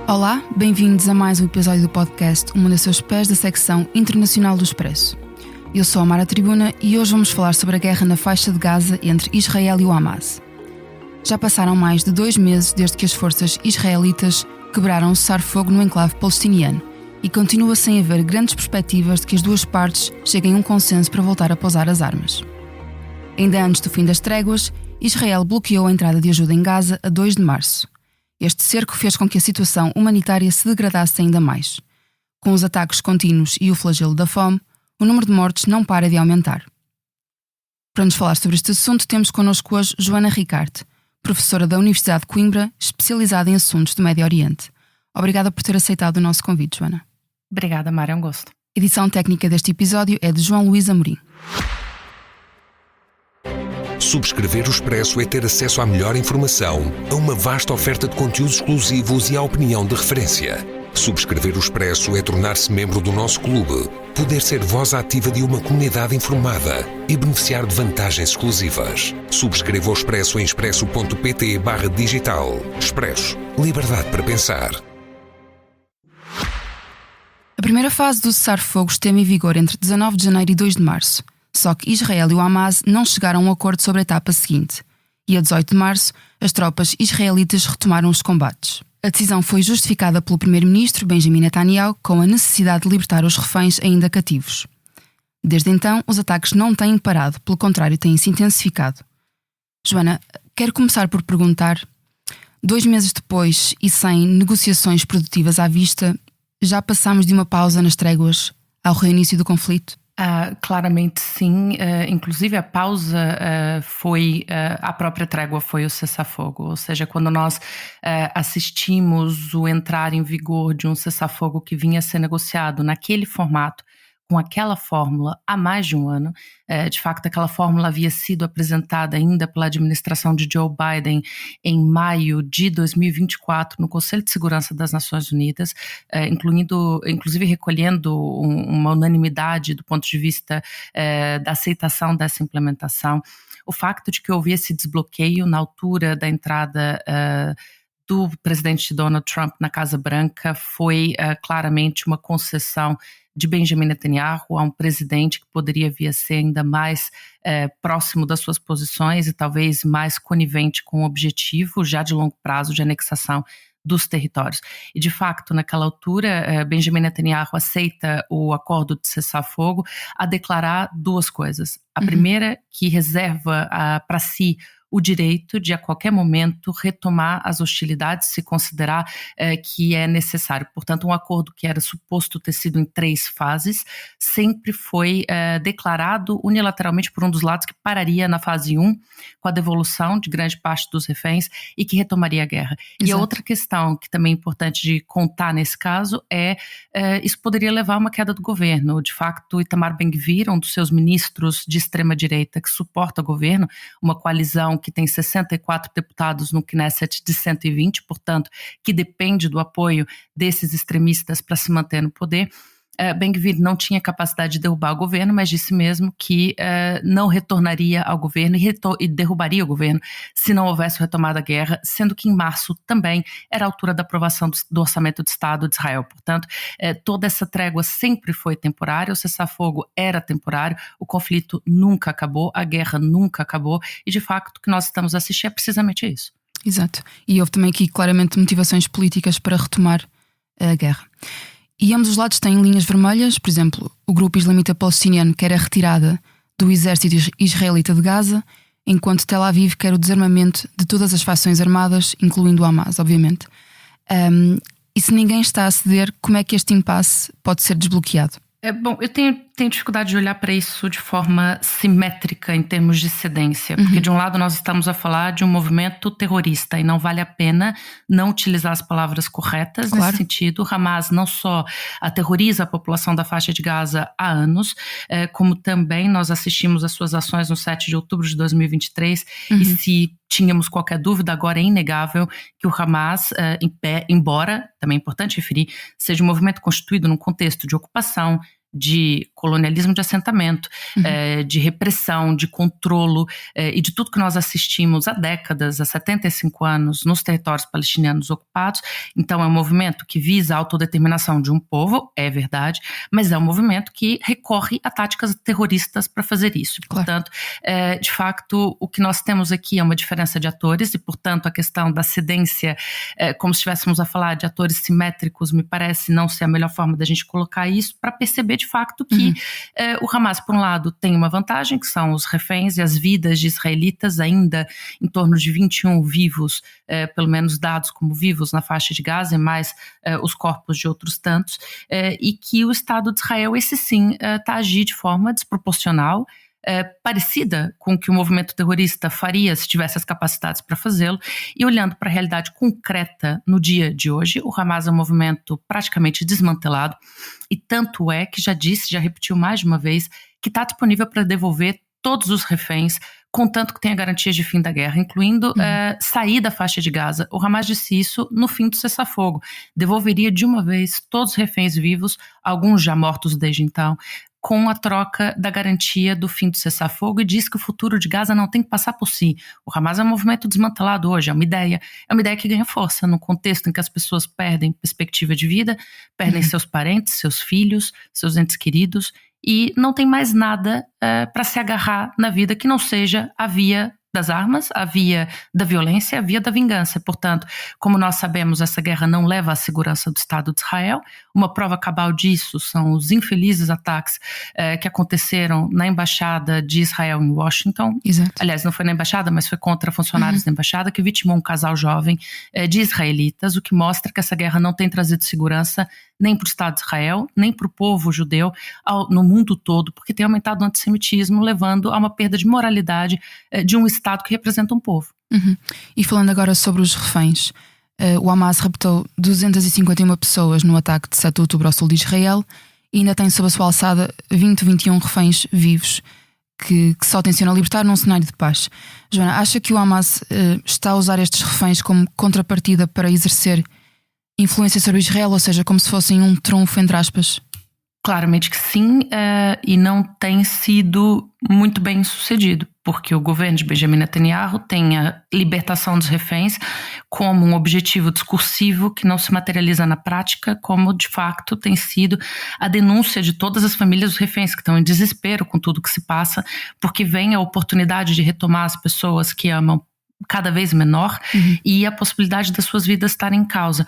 Olá, bem-vindos a mais um episódio do podcast Uma das seus pés da secção internacional do Expresso. Eu sou a Mara Tribuna e hoje vamos falar sobre a guerra na faixa de Gaza entre Israel e o Hamas. Já passaram mais de 2 meses desde que as forças israelitas quebraram o cessar-fogo no enclave palestiniano e continua sem haver grandes perspectivas de que as duas partes cheguem a um consenso para voltar a pousar as armas. Ainda antes do fim das tréguas, Israel bloqueou a entrada de ajuda em Gaza a 2 de março. Este cerco fez com que a situação humanitária se degradasse ainda mais. Com os ataques contínuos e o flagelo da fome, o número de mortes não para de aumentar. Para nos falar sobre este assunto, temos connosco hoje Joana Ricarte, professora da Universidade de Coimbra, especializada em assuntos do Médio Oriente. Obrigada por ter aceitado o nosso convite, Joana. Obrigada, Mara, é um gosto. A edição técnica deste episódio é de João Luís Amorim. Subscrever o Expresso é ter acesso à melhor informação, a uma vasta oferta de conteúdos exclusivos e à opinião de referência. Subscrever o Expresso é tornar-se membro do nosso clube, poder ser voz ativa de uma comunidade informada e beneficiar de vantagens exclusivas. Subscreva o Expresso em expresso.pt/digital. Expresso. Liberdade para pensar. A primeira fase do cessar-fogo esteve em vigor entre 19 de janeiro e 2 de março. Só que Israel e o Hamas não chegaram a um acordo sobre a etapa seguinte. E a 18 de março, as tropas israelitas retomaram os combates. A decisão foi justificada pelo primeiro-ministro Benjamin Netanyahu com a necessidade de libertar os reféns ainda cativos. Desde então, os ataques não têm parado, pelo contrário, têm-se intensificado. Joana, quero começar por perguntar, 2 meses depois e sem negociações produtivas à vista, já passamos de uma pausa nas tréguas ao reinício do conflito? Claramente sim, inclusive a pausa foi, a própria trégua foi o cessar-fogo, ou seja, quando nós assistimos o entrar em vigor de um cessar-fogo que vinha a ser negociado naquele formato, com aquela fórmula há mais de um ano. De facto, aquela fórmula havia sido apresentada ainda pela administração de Joe Biden em maio de 2024 no Conselho de Segurança das Nações Unidas, inclusive recolhendo uma unanimidade do ponto de vista da aceitação dessa implementação. O facto de que houve esse desbloqueio na altura da entrada do presidente Donald Trump na Casa Branca foi claramente uma concessão de Benjamin Netanyahu a um presidente que poderia vir a ser ainda mais próximo das suas posições e talvez mais conivente com o objetivo já de longo prazo de anexação dos territórios. E de facto, naquela altura, Benjamin Netanyahu aceita o acordo de cessar-fogo a declarar 2 coisas. A primeira, que reserva para si o direito de a qualquer momento retomar as hostilidades se considerar que é necessário. Portanto, um acordo que era suposto ter sido em 3 fases, sempre foi declarado unilateralmente por um dos lados que pararia na fase 1, com a devolução de grande parte dos reféns e que retomaria a guerra. Exato. E a outra questão que também é importante de contar nesse caso isso poderia levar a uma queda do governo. De facto, Itamar Ben-Gvir, um dos seus ministros de extrema-direita que suporta o governo, uma coalizão que tem 64 deputados no Knesset de 120, portanto, que depende do apoio desses extremistas para se manter no poder. Ben-Gvir não tinha capacidade de derrubar o governo, mas disse mesmo que não retornaria ao governo e derrubaria o governo se não houvesse retomada a guerra, sendo que em março também era a altura da aprovação do Orçamento de Estado de Israel. Portanto, toda essa trégua sempre foi temporária, o cessar-fogo era temporário, o conflito nunca acabou, a guerra nunca acabou e, de facto, o que nós estamos a assistir é precisamente isso. Exato. E houve também aqui claramente motivações políticas para retomar a guerra. E ambos os lados têm linhas vermelhas, por exemplo, o grupo islamita palestiniano quer a retirada do exército israelita de Gaza, enquanto Tel Aviv quer o desarmamento de todas as facções armadas, incluindo o Hamas, obviamente. E se ninguém está a ceder, como é que este impasse pode ser desbloqueado? Bom, eu tenho dificuldade de olhar para isso de forma simétrica em termos de cedência, porque de um lado nós estamos a falar de um movimento terrorista e não vale a pena não utilizar as palavras corretas. Claro. Nesse sentido, o Hamas não só aterroriza a população da faixa de Gaza há anos, como também nós assistimos às suas ações no 7 de outubro de 2023 e se tínhamos qualquer dúvida, agora é inegável que o Hamas, embora, também é importante referir, seja um movimento constituído num contexto de ocupação, de colonialismo de assentamento, de repressão, de controlo e de tudo que nós assistimos há décadas, há 75 anos, nos territórios palestinianos ocupados. Então é um movimento que visa a autodeterminação de um povo, é verdade, mas é um movimento que recorre a táticas terroristas para fazer isso. Portanto, de facto, o que nós temos aqui é uma diferença de atores e, portanto, a questão da cedência, como se estivéssemos a falar de atores simétricos, me parece não ser a melhor forma da gente colocar isso, para perceber de facto que o Hamas, por um lado, tem uma vantagem, que são os reféns e as vidas de israelitas, ainda em torno de 21 vivos, pelo menos dados como vivos na faixa de Gaza, e mais os corpos de outros tantos, e que o Estado de Israel, esse sim, está a agir de forma desproporcional, parecida com o que o movimento terrorista faria se tivesse as capacidades para fazê-lo. E olhando para a realidade concreta no dia de hoje, o Hamas é um movimento praticamente desmantelado, e tanto é que já repetiu mais de uma vez, que está disponível para devolver todos os reféns, contanto que tenha garantias de fim da guerra, incluindo sair da faixa de Gaza. O Hamas disse isso no fim do cessar-fogo. Devolveria de uma vez todos os reféns vivos, alguns já mortos desde então, com a troca da garantia do fim do cessar-fogo, e diz que o futuro de Gaza não tem que passar por si. O Hamas é um movimento desmantelado hoje, é uma ideia que ganha força no contexto em que as pessoas perdem perspectiva de vida, perdem seus parentes, seus filhos, seus entes queridos, e não tem mais nada para se agarrar na vida que não seja a via das armas, a via da violência, a via da vingança. Portanto, como nós sabemos, essa guerra não leva à segurança do Estado de Israel. Uma prova cabal disso são os infelizes ataques que aconteceram na embaixada de Israel em Washington. Exato. Aliás, não foi na embaixada, mas foi contra funcionários da embaixada, que vitimou um casal jovem de israelitas, o que mostra que essa guerra não tem trazido segurança nem para o Estado de Israel, nem para o povo judeu no mundo todo, porque tem aumentado o antissemitismo, levando a uma perda de moralidade de um Estado que representa um povo. E falando agora sobre os reféns, o Hamas raptou 251 pessoas no ataque de 7 de outubro ao sul de Israel e ainda tem sob a sua alçada 21 reféns vivos que só tenciona libertar num cenário de paz. Joana, acha que o Hamas está a usar estes reféns como contrapartida para exercer influência sobre Israel, ou seja, como se fossem um trunfo, entre aspas? Claramente que sim, e não tem sido muito bem sucedido, porque o governo de Benjamin Netanyahu tem a libertação dos reféns como um objetivo discursivo que não se materializa na prática, como de facto tem sido a denúncia de todas as famílias dos reféns que estão em desespero com tudo que se passa, porque vem a oportunidade de retomar as pessoas que amam cada vez menor e a possibilidade das suas vidas estarem em causa.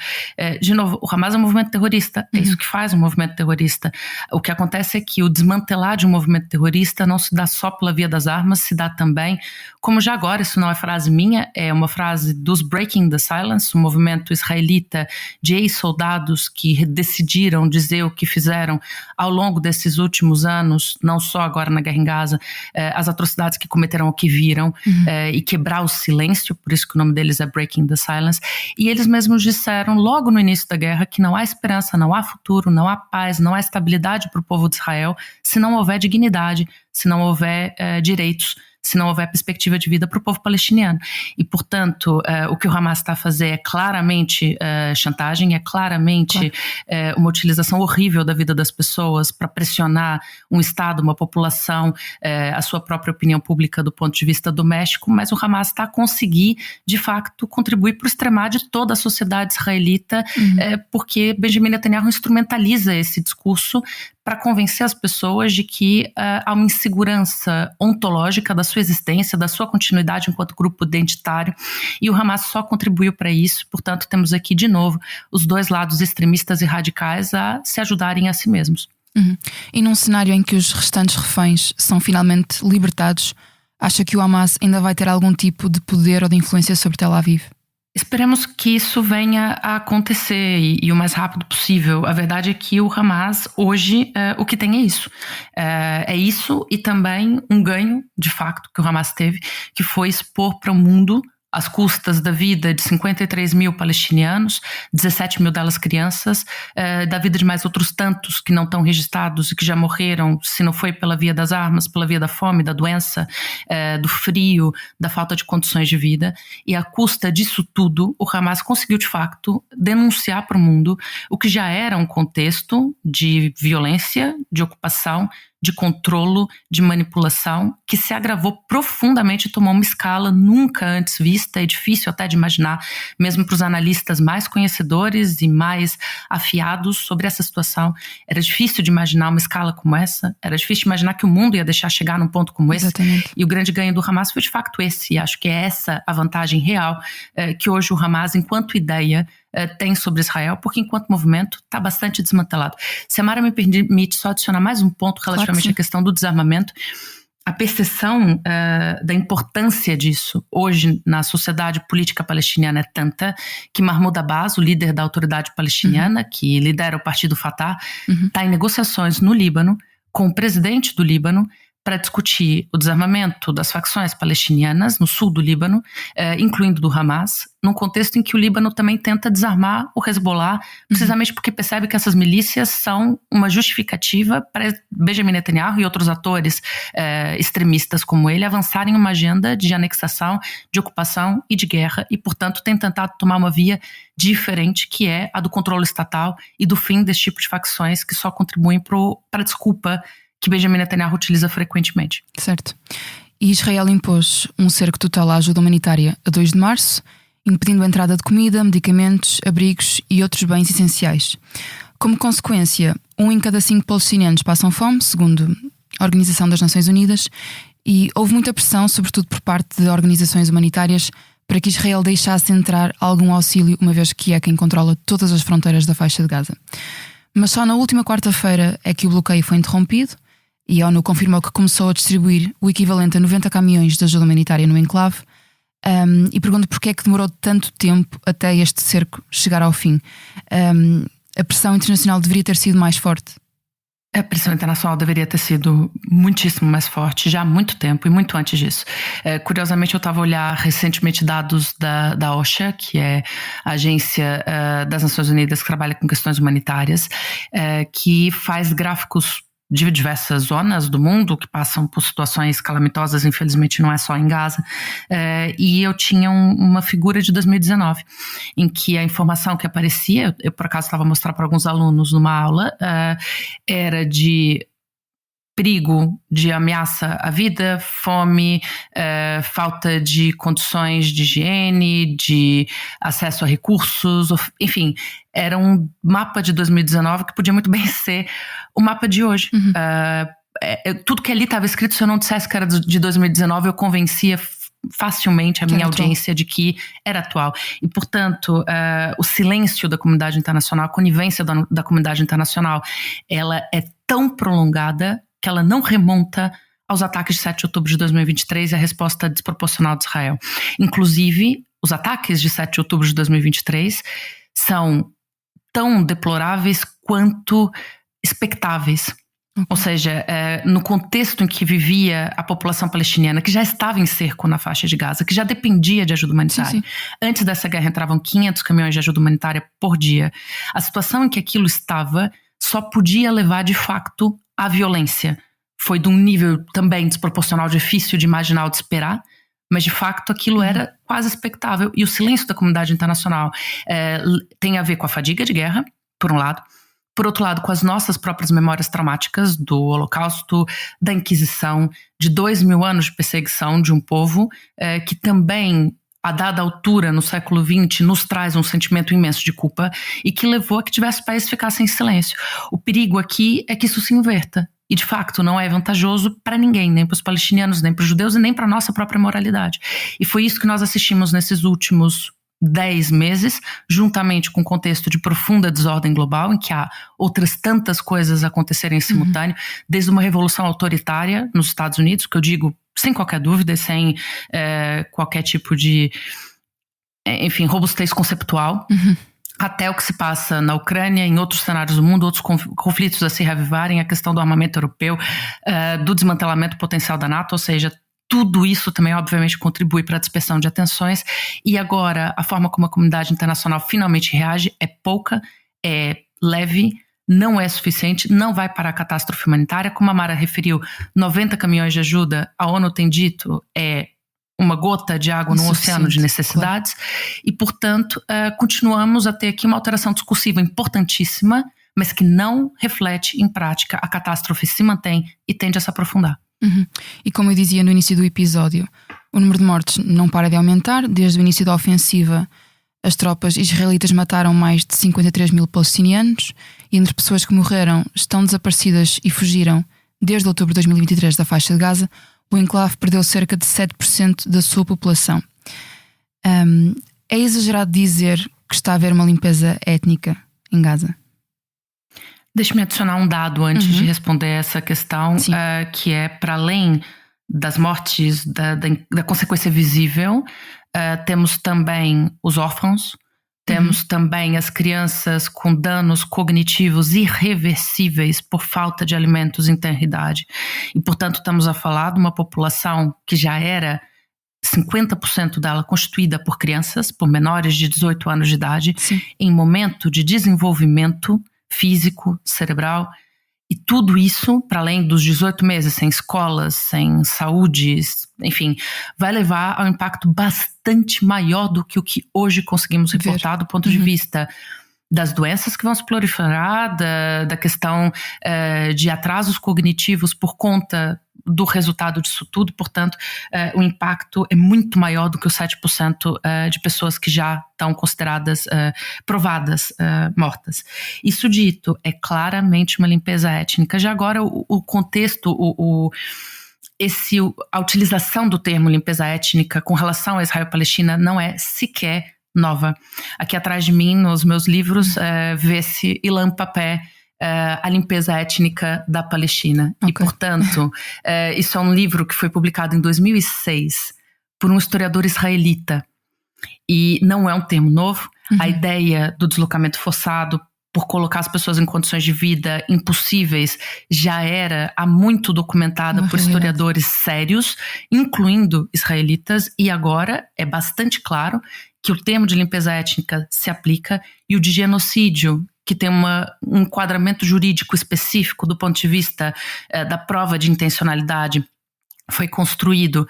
De novo, o Hamas é um movimento terrorista, é isso que faz um movimento terrorista. O que acontece é que o desmantelar de um movimento terrorista não se dá só pela via das armas, se dá também, como já agora, isso não é frase minha, é uma frase dos Breaking the Silence, um movimento israelita de ex-soldados que decidiram dizer o que fizeram ao longo desses últimos anos, não só agora na guerra em Gaza, as atrocidades que cometeram, o que viram, e quebrar o silêncio, por isso que o nome deles é Breaking the Silence, e eles mesmos disseram logo no início da guerra que não há esperança, não há futuro, não há paz, não há estabilidade para o povo de Israel se não houver dignidade, se não houver direitos, se não houver perspectiva de vida para o povo palestiniano. E, portanto, o que o Hamas está a fazer é claramente chantagem, é claramente uma utilização horrível da vida das pessoas para pressionar um Estado, uma população, a sua própria opinião pública do ponto de vista doméstico, mas o Hamas está a conseguir, de facto, contribuir para o extremar de toda a sociedade israelita, porque Benjamin Netanyahu instrumentaliza esse discurso para convencer as pessoas de que há uma insegurança ontológica da sua existência, da sua continuidade enquanto grupo identitário, e o Hamas só contribuiu para isso. Portanto, temos aqui de novo os dois lados extremistas e radicais a se ajudarem a si mesmos. E num cenário em que os restantes reféns são finalmente libertados, acha que o Hamas ainda vai ter algum tipo de poder ou de influência sobre Tel Aviv? Esperemos que isso venha a acontecer e o mais rápido possível. A verdade é que o Hamas hoje o que tem é isso. É isso e também um ganho, de facto, que o Hamas teve, que foi expor para o mundo às custas da vida de 53 mil palestinianos, 17 mil delas crianças, da vida de mais outros tantos que não estão registrados e que já morreram, se não foi pela via das armas, pela via da fome, da doença, do frio, da falta de condições de vida. E à custa disso tudo, o Hamas conseguiu de facto denunciar para o mundo o que já era um contexto de violência, de ocupação, de controlo, de manipulação, que se agravou profundamente e tomou uma escala nunca antes vista. É difícil até de imaginar, mesmo para os analistas mais conhecedores e mais afiados sobre essa situação. Era difícil de imaginar uma escala como essa, era difícil de imaginar que o mundo ia deixar chegar num ponto como esse. Exatamente. E o grande ganho do Hamas foi de facto esse, e acho que é essa a vantagem real que hoje o Hamas, enquanto ideia, tem sobre Israel, porque enquanto movimento está bastante desmantelado. Se a Mara me permite só adicionar mais um ponto relativamente à questão do desarmamento, a percepção da importância disso hoje na sociedade política palestiniana é tanta que Mahmoud Abbas, o líder da autoridade palestiniana, que lidera o partido Fatah, está em negociações no Líbano com o presidente do Líbano para discutir o desarmamento das facções palestinianas no sul do Líbano, incluindo do Hamas, num contexto em que o Líbano também tenta desarmar o Hezbollah, precisamente porque percebe que essas milícias são uma justificativa para Benjamin Netanyahu e outros atores extremistas como ele avançarem uma agenda de anexação, de ocupação e de guerra, e portanto tem tentado tomar uma via diferente, que é a do controle estatal e do fim desse tipo de facções que só contribuem para a desculpa que Benjamin Netanyahu utiliza frequentemente. Certo. E Israel impôs um cerco total à ajuda humanitária a 2 de março, impedindo a entrada de comida, medicamentos, abrigos e outros bens essenciais. Como consequência, 1 em cada 5 palestinianos passam fome, segundo a Organização das Nações Unidas, e houve muita pressão, sobretudo por parte de organizações humanitárias, para que Israel deixasse entrar algum auxílio, uma vez que é quem controla todas as fronteiras da faixa de Gaza. Mas só na última quarta-feira é que o bloqueio foi interrompido, e a ONU confirmou que começou a distribuir o equivalente a 90 caminhões de ajuda humanitária no enclave. E pergunto porque é que demorou tanto tempo até este cerco chegar ao fim. A pressão internacional deveria ter sido mais forte? A pressão internacional deveria ter sido muitíssimo mais forte já há muito tempo e muito antes disso. Curiosamente, eu estava a olhar recentemente dados da OCHA, que é a agência das Nações Unidas que trabalha com questões humanitárias, que faz gráficos de diversas zonas do mundo que passam por situações calamitosas, infelizmente não é só em Gaza, e eu tinha uma figura de 2019, em que a informação que aparecia, eu por acaso estava a mostrar para alguns alunos numa aula, era de perigo, de ameaça à vida, fome, falta de condições de higiene, de acesso a recursos, enfim, era um mapa de 2019 que podia muito bem ser o mapa de hoje. Tudo que ali estava escrito, se eu não dissesse que era de 2019, eu convencia facilmente a minha audiência de que era atual. E, portanto, o silêncio da comunidade internacional, a conivência da comunidade internacional, ela é tão prolongada que ela não remonta aos ataques de 7 de outubro de 2023 e a resposta desproporcional de Israel. Inclusive, os ataques de 7 de outubro de 2023 são tão deploráveis quanto expectáveis. Ou seja, no contexto em que vivia a população palestiniana, que já estava em cerco na faixa de Gaza, que já dependia de ajuda humanitária. Sim. Antes dessa guerra entravam 500 caminhões de ajuda humanitária por dia. A situação em que aquilo estava só podia levar de facto à violência. Foi de um nível também desproporcional, difícil de imaginar ou de esperar, mas de facto aquilo era quase expectável. E o silêncio da comunidade internacional tem a ver com a fadiga de guerra, por um lado. Por outro lado, com as nossas próprias memórias traumáticas do Holocausto, da Inquisição, de 2000 anos de perseguição de um povo que também, a dada altura, no século XX, nos traz um sentimento imenso de culpa e que levou a que diversos países ficassem em silêncio. O perigo aqui é que isso se inverta. E, de facto, não é vantajoso para ninguém, nem para os palestinianos, nem para os judeus e nem para a nossa própria moralidade. E foi isso que nós assistimos nesses últimos 10 meses, juntamente com um contexto de profunda desordem global, em que há outras tantas coisas acontecerem em simultâneo, desde uma revolução autoritária nos Estados Unidos, que eu digo sem qualquer dúvida, sem qualquer tipo de, enfim, robustez conceptual, até o que se passa na Ucrânia, em outros cenários do mundo, outros conflitos a se reavivarem, a questão do armamento europeu, do desmantelamento potencial da NATO, ou seja, tudo isso também, obviamente, contribui para a dispersão de atenções. E agora, a forma como a comunidade internacional finalmente reage é pouca, é leve, não é suficiente, não vai parar a catástrofe humanitária. Como a Mara referiu, 90 caminhões de ajuda, a ONU tem dito, é uma gota de água no oceano de necessidades. Claro. E, portanto, continuamos a ter aqui uma alteração discursiva importantíssima, mas que não reflete em prática. A catástrofe se mantém e tende a se aprofundar. E como eu dizia no início do episódio, o número de mortes não para de aumentar. Desde o início da ofensiva, as tropas israelitas mataram mais de 53 mil palestinianos, e entre pessoas que morreram, estão desaparecidas e fugiram desde outubro de 2023 da faixa de Gaza, o enclave perdeu cerca de 7% da sua população. É exagerado dizer que está a haver uma limpeza étnica em Gaza? Deixa-me adicionar um dado antes de responder essa questão, que é, para além das mortes, da consequência visível, temos também os órfãos, temos também as crianças com danos cognitivos irreversíveis por falta de alimentos em tenra idade. E, portanto, estamos a falar de uma população que já era 50% dela constituída por crianças, por menores de 18 anos de idade, em momento de desenvolvimento físico, cerebral, e tudo isso, para além dos 18 meses sem escolas, sem saúde, enfim, vai levar ao impacto bastante maior do que o que hoje conseguimos reportar do ponto de vista das doenças que vão se proliferar, da questão de atrasos cognitivos por conta do resultado disso tudo. Portanto, o impacto é muito maior do que os 7% de pessoas que já estão consideradas provadas mortas. Isso dito, é claramente uma limpeza étnica. Já agora, o contexto, a utilização do termo limpeza étnica com relação a Israel-Palestina não é sequer nova. Aqui atrás de mim, nos meus livros, vê-se Ilan Pappé, a limpeza étnica da Palestina. Okay. E, portanto, isso é um livro que foi publicado em 2006 por um historiador israelita. E não é um termo novo. A ideia do deslocamento forçado por colocar as pessoas em condições de vida impossíveis já era há muito documentada por historiadores sérios, incluindo israelitas, e agora é bastante claro que o termo de limpeza étnica se aplica, e o de genocídio, que tem um enquadramento jurídico específico do ponto de vista da prova de intencionalidade, foi construído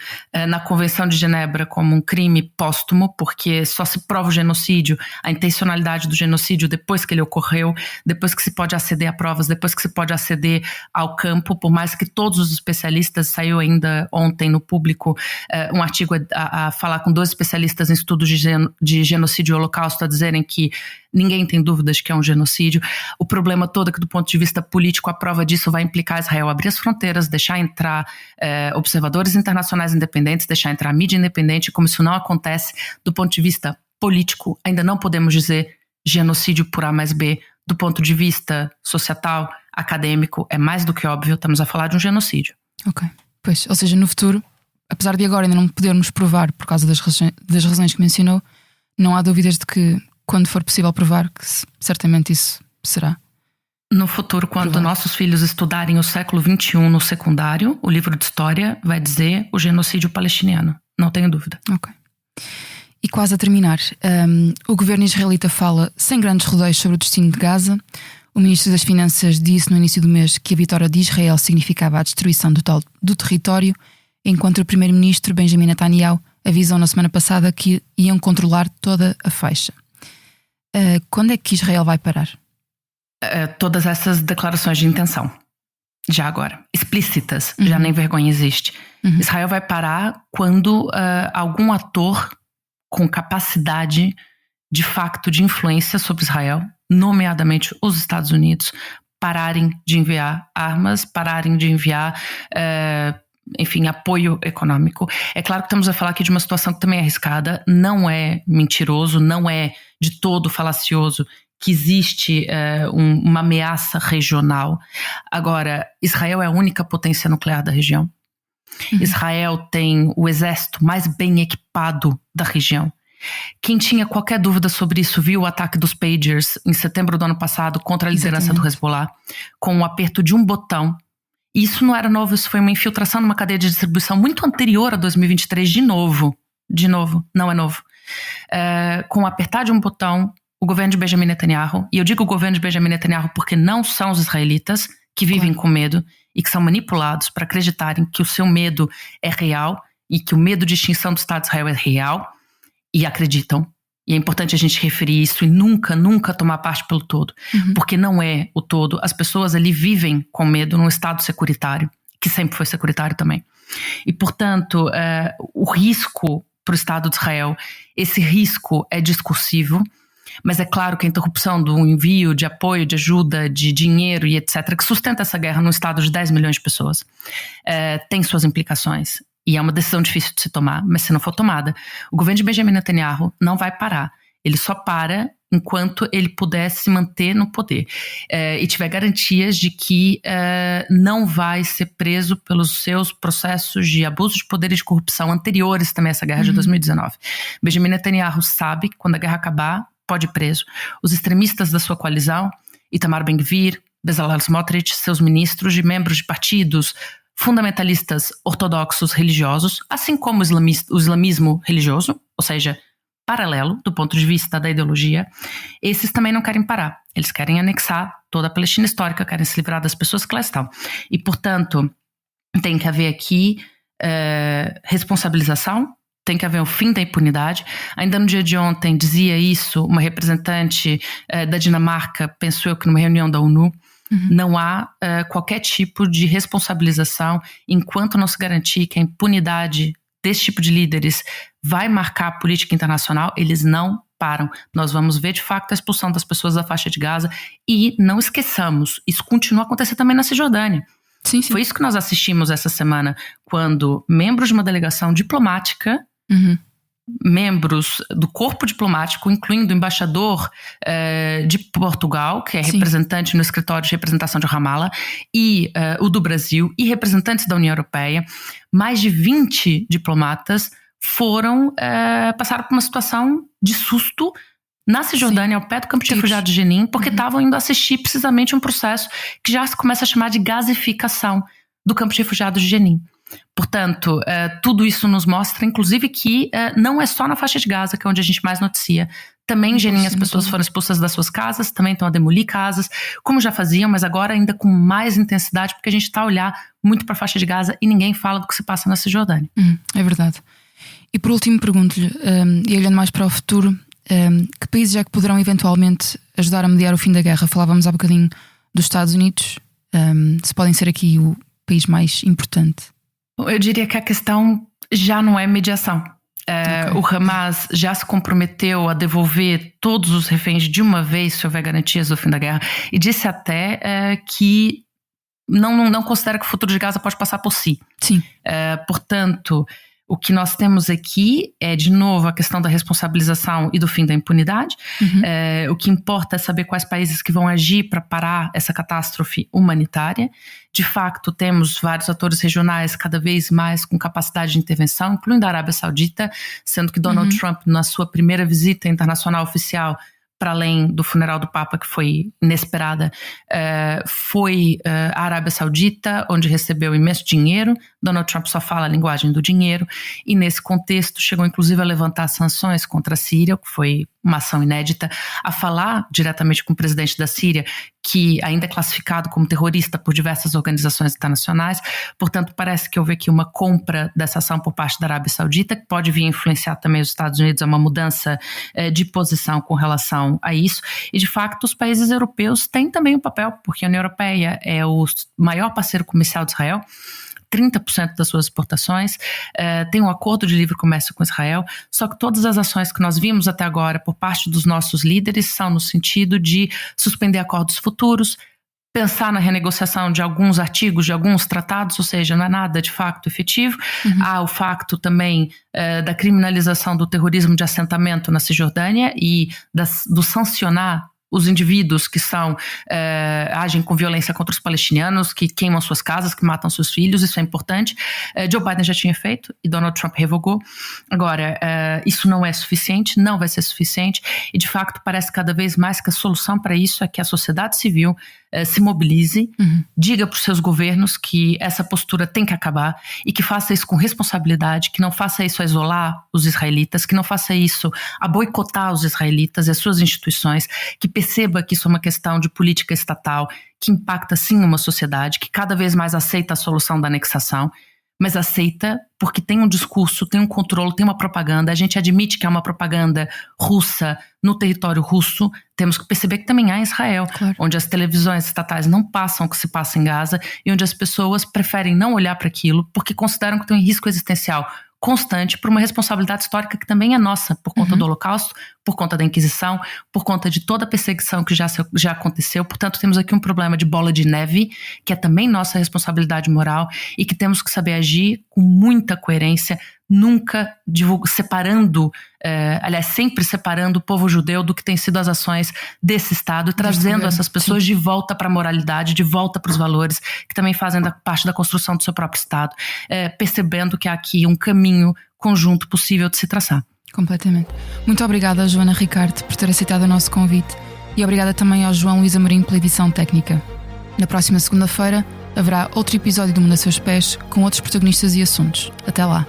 na Convenção de Genebra como um crime póstumo, porque só se prova o genocídio, a intencionalidade do genocídio, depois que ele ocorreu, depois que se pode aceder a provas, depois que se pode aceder ao campo, por mais que todos os especialistas, saiu ainda ontem no público um artigo a falar com 2 especialistas em estudos de genocídio e holocausto, a dizerem que ninguém tem dúvidas que é um genocídio. O problema todo é que, do ponto de vista político, a prova disso vai implicar Israel abrir as fronteiras, deixar entrar observadores internacionais independentes, deixar entrar mídia independente. Como isso não acontece, do ponto de vista político, ainda não podemos dizer genocídio por A mais B. Do ponto de vista societal, acadêmico, é mais do que óbvio, estamos a falar de um genocídio. Ok, pois, ou seja, no futuro, apesar de agora ainda não podermos provar por causa das razões que mencionou, não há dúvidas de que, quando for possível provar, que certamente isso será. No futuro, quando nossos filhos estudarem o século XXI no secundário, o livro de história vai dizer o genocídio palestiniano. Não tenho dúvida. Ok. E quase a terminar, o governo israelita fala sem grandes rodeios sobre o destino de Gaza. O ministro das Finanças disse no início do mês que a vitória de Israel significava a destruição total do território, enquanto o primeiro-ministro Benjamin Netanyahu avisou na semana passada que iam controlar toda a faixa. Quando é que Israel vai parar? Todas essas declarações de intenção, já agora, explícitas, já nem vergonha existe. Israel vai parar quando algum ator com capacidade de facto de influência sobre Israel, nomeadamente os Estados Unidos, pararem de enviar armas, pararem de enviar apoio econômico. É claro que estamos a falar aqui de uma situação que também é arriscada, não é mentiroso, não é de todo falacioso que existe uma ameaça regional. Agora, Israel é a única potência nuclear da região. Israel tem o exército mais bem equipado da região. Quem tinha qualquer dúvida sobre isso viu o ataque dos pagers em setembro do ano passado contra a liderança do Hezbollah, com um aperto de um botão, Isso não era novo, isso foi uma infiltração numa cadeia de distribuição muito anterior a 2023, de novo, não é novo. Com o apertar de um botão, o governo de Benjamin Netanyahu, e eu digo o governo de Benjamin Netanyahu porque não são os israelitas que vivem com medo e que são manipulados para acreditarem que o seu medo é real e que o medo de extinção do Estado de Israel é real, e acreditam. E é importante a gente referir isso e nunca tomar parte pelo todo, porque não é o todo. As pessoas ali vivem com medo num Estado securitário, que sempre foi securitário também. E, portanto, o risco para o Estado de Israel, esse risco é discursivo, mas é claro que a interrupção do envio de apoio, de ajuda, de dinheiro e etc., que sustenta essa guerra num Estado de 10 milhões de pessoas, tem suas implicações. E é uma decisão difícil de se tomar, mas se não for tomada, o governo de Benjamin Netanyahu não vai parar. Ele só para enquanto ele puder se manter no poder e tiver garantias de que não vai ser preso pelos seus processos de abuso de poder e de corrupção anteriores também a essa guerra de 2019. Benjamin Netanyahu sabe que quando a guerra acabar, pode ir preso. Os extremistas da sua coalizão, Itamar Ben-Gvir, Bezalel Smotrich, seus ministros e membros de partidos fundamentalistas ortodoxos religiosos, assim como o islamismo religioso, ou seja, paralelo do ponto de vista da ideologia, esses também não querem parar. Eles querem anexar toda a Palestina histórica, querem se livrar das pessoas que lá estão. E, portanto, tem que haver aqui responsabilização, tem que haver o fim da impunidade. Ainda no dia de ontem dizia isso uma representante da Dinamarca, penso eu que numa reunião da ONU. Não há qualquer tipo de responsabilização enquanto não se garantir que a impunidade desse tipo de líderes vai marcar a política internacional. Eles não param. Nós vamos ver de facto a expulsão das pessoas da faixa de Gaza e não esqueçamos, isso continua a acontecer também na Cisjordânia. Sim. Foi isso que nós assistimos essa semana, quando membros de uma delegação diplomática, membros do corpo diplomático, incluindo o embaixador de Portugal, que é representante no escritório de representação de Ramallah, e o do Brasil, e representantes da União Europeia, mais de 20 diplomatas passaram por uma situação de susto na Cisjordânia, ao pé do campo de refugiados de Jenin, porque estavam indo assistir precisamente um processo que já se começa a chamar de gasificação do campo de refugiados de Jenin. Portanto, tudo isso nos mostra, inclusive, que não é só na faixa de Gaza, que é onde a gente mais noticia. Também em Jenin as pessoas foram expulsas das suas casas, também estão a demolir casas, como já faziam, mas agora ainda com mais intensidade, porque a gente está a olhar muito para a faixa de Gaza e ninguém fala do que se passa na Cisjordânia. É verdade. E por último pergunto-lhe, e olhando mais para o futuro, que países é que poderão eventualmente ajudar a mediar o fim da guerra? Falávamos há bocadinho dos Estados Unidos, se podem ser aqui o país mais importante. Eu diria que a questão já não é mediação. O Hamas já se comprometeu a devolver todos os reféns de uma vez se houver garantias do fim da guerra, e disse até que não considera que o futuro de Gaza pode passar por si. Sim. Portanto, o que nós temos aqui é, de novo, a questão da responsabilização e do fim da impunidade. O que importa é saber quais países que vão agir para parar essa catástrofe humanitária. De facto, temos vários atores regionais cada vez mais com capacidade de intervenção, incluindo a Arábia Saudita, sendo que Donald Trump, na sua primeira visita internacional oficial, para além do funeral do Papa, que foi inesperada, foi a Arábia Saudita, onde recebeu imenso dinheiro. Donald Trump só fala a linguagem do dinheiro, e nesse contexto chegou inclusive a levantar sanções contra a Síria, que foi uma ação inédita, a falar diretamente com o presidente da Síria, que ainda é classificado como terrorista por diversas organizações internacionais. Portanto, parece que houve aqui uma compra dessa ação por parte da Arábia Saudita, que pode vir a influenciar também os Estados Unidos a uma mudança de posição com relação a isso. E, de facto, os países europeus têm também um papel, porque a União Europeia é o maior parceiro comercial de Israel, 30% das suas exportações, tem um acordo de livre comércio com Israel, só que todas as ações que nós vimos até agora por parte dos nossos líderes são no sentido de suspender acordos futuros, pensar na renegociação de alguns artigos, de alguns tratados, ou seja, não é nada de facto efetivo. Há o facto também da criminalização do terrorismo de assentamento na Cisjordânia e do sancionar os indivíduos que agem com violência contra os palestinianos, que queimam suas casas, que matam seus filhos. Isso é importante. Joe Biden já tinha feito e Donald Trump revogou. Agora, isso não é suficiente, não vai ser suficiente, e de facto parece cada vez mais que a solução para isso é que a sociedade civil se mobilize, diga para os seus governos que essa postura tem que acabar e que faça isso com responsabilidade, que não faça isso a isolar os israelitas, que não faça isso a boicotar os israelitas e as suas instituições, que perceba que isso é uma questão de política estatal que impacta sim uma sociedade que cada vez mais aceita a solução da anexação, mas aceita porque tem um discurso, tem um controle, tem uma propaganda. A gente admite que há uma propaganda russa no território russo. Temos que perceber que também há em Israel, claro, onde as televisões estatais não passam o que se passa em Gaza e onde as pessoas preferem não olhar para aquilo porque consideram que tem um risco existencial constante por uma responsabilidade histórica que também é nossa, por conta do Holocausto, por conta da Inquisição, por conta de toda a perseguição que já aconteceu. Portanto, temos aqui um problema de bola de neve, que é também nossa responsabilidade moral e que temos que saber agir com muita coerência, nunca separando, sempre separando o povo judeu do que tem sido as ações desse Estado e trazendo essas pessoas de volta para a moralidade, de volta para os valores que também fazem parte da construção do seu próprio Estado, percebendo que há aqui um caminho conjunto possível de se traçar. Completamente. Muito obrigada, Joana Ricardo, por ter aceitado o nosso convite e obrigada também ao João Luís Amorim pela edição técnica. Na próxima segunda-feira haverá outro episódio do Mundo a Seus Pés com outros protagonistas e assuntos. Até lá.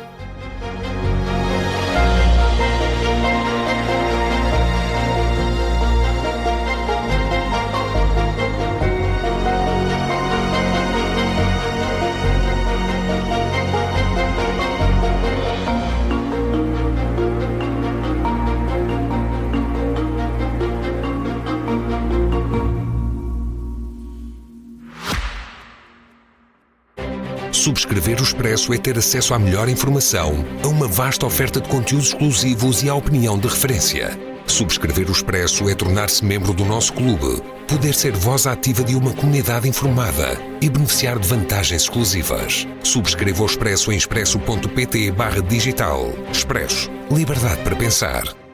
Subscrever o Expresso é ter acesso à melhor informação, a uma vasta oferta de conteúdos exclusivos e à opinião de referência. Subscrever o Expresso é tornar-se membro do nosso clube, poder ser voz ativa de uma comunidade informada e beneficiar de vantagens exclusivas. Subscreva o Expresso em expresso.pt/digital. Expresso. Liberdade para pensar.